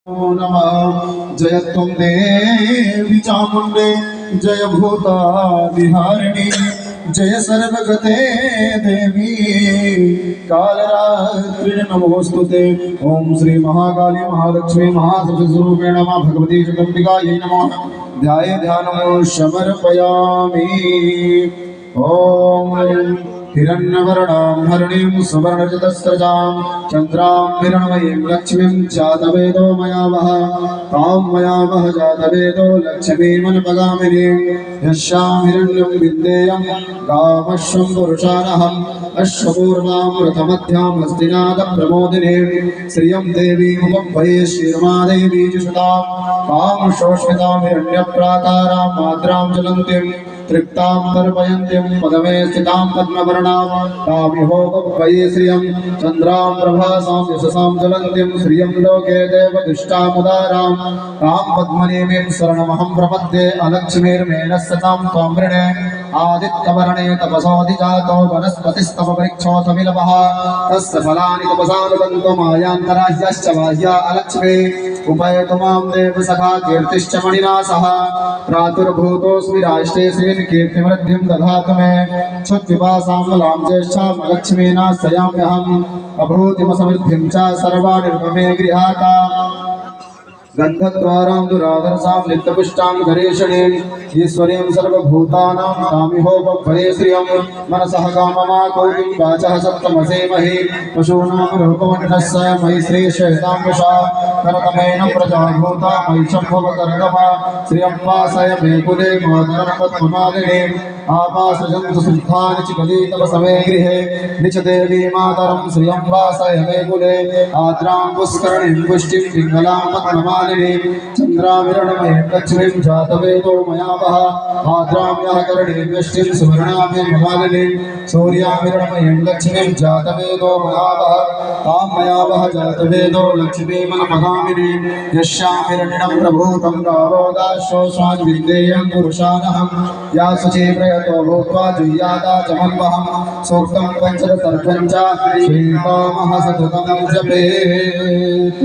नमः। जय त्वं देवी चामुण्डे, जय भूतादिहारिणी, जय सर्वगते देवी कालरात्रि नमोस्तुते। ओम श्री महाकाली महालक्ष्मी महासरस्वतीरूपेण मा भगवती जगदम्बिकायै नमः। ध्याये ध्यानं समर्पयामि। ओम हिरण्यवर्णां हरिणीं सुवर्णरजतस्रजां चन्द्रां हिरण्मयीं लक्ष्मीं जातवेदो मया वह तां मया वह जातवेदो लक्ष्मीमनुपगामिनीं यस्यां हिरण्यं विन्देयं गामश्वं पुरुषानहम् अश्वपूर्वां रथमध्यां हस्तिनादप्रमोदिनीं श्रियं देवीमुपह्वये श्रीरमादेवी जुषतां तां शोष्मितां हिरण्यप्राकारां माद्रां ज्वलन्तीं तृप्तां तर्पयन्तीं पदमे स्थितां पद्मवर्णां तामिहोपह्वये श्रियं चन्द्रां प्रभासां यशसां ज्वलन्तीं श्रियं लोके देवदुष्टामुदारां तां पद्मनीमीं शरणमहं प्रपद्ये अलक्ष्मीर्मेणः सतां त्वां वृणे आदित्यवर्णे तपसोऽधिजातो वनस्पतिस्तव वृक्षोऽथमिलवः तस्य फलानि तपसानुबन्धो मायान्तराह्यश्च बाह्या अलक्ष्मी उपैतु मां देव सखा कीर्तिश्च मणिना सह प्रातुर्भूतोऽस्मि राष्ट्रे श्रीन् कीर्तिवृद्धिं दधातु मे क्षुत्पिपासां बलां ज्येष्ठां लक्ष्मीना सयाम्यहम् अभूतिमसमृद्धिं च सर्वाणि गृहाता गन्धद्वारां दुरादर्शां नित्यपुष्टां धरेषणीं ईश्वरीं सर्वभूतानां तामिहोपह्वये श्रियं मनसः काममाकौतिं वाचः सप्तमसेमहि पशूनां रूपमण्डस्य मयि श्रीश्वेतांशा करतमेन प्रजाभूता मयि शम्भवकर्दमा श्रियं वासय मे कुले मातरं पद्ममालिनीम् आपासजन्तु सिद्धानि चिकलितव समे गृहे निच देवी मातरं श्रियं वासय मे कुले आद्रां पुष्करणीं पुष्टिं पिङ्गलां पद्ममालिनीं चन्द्रामिरणमयीं लक्ष्मीं जातवेदो मया वह आद्राम्यः करणीं पुष्टिं सुवर्णां मालिनीं सूर्यामिरणमयीं लक्ष्मीं जातवेदो मया वह तां मया वह जातवेदो लक्ष्मीमनुपगामिनीं यस्यां हिरण्यं प्रभूतं गावोदाशो स्वान्विन्देयं पुरुषानहं या शुचि तो भूत्वा जुह्याता चमन्वहं सूक्तं पञ्चदशर्पञ्च श्रीरामः सततं जपेत्।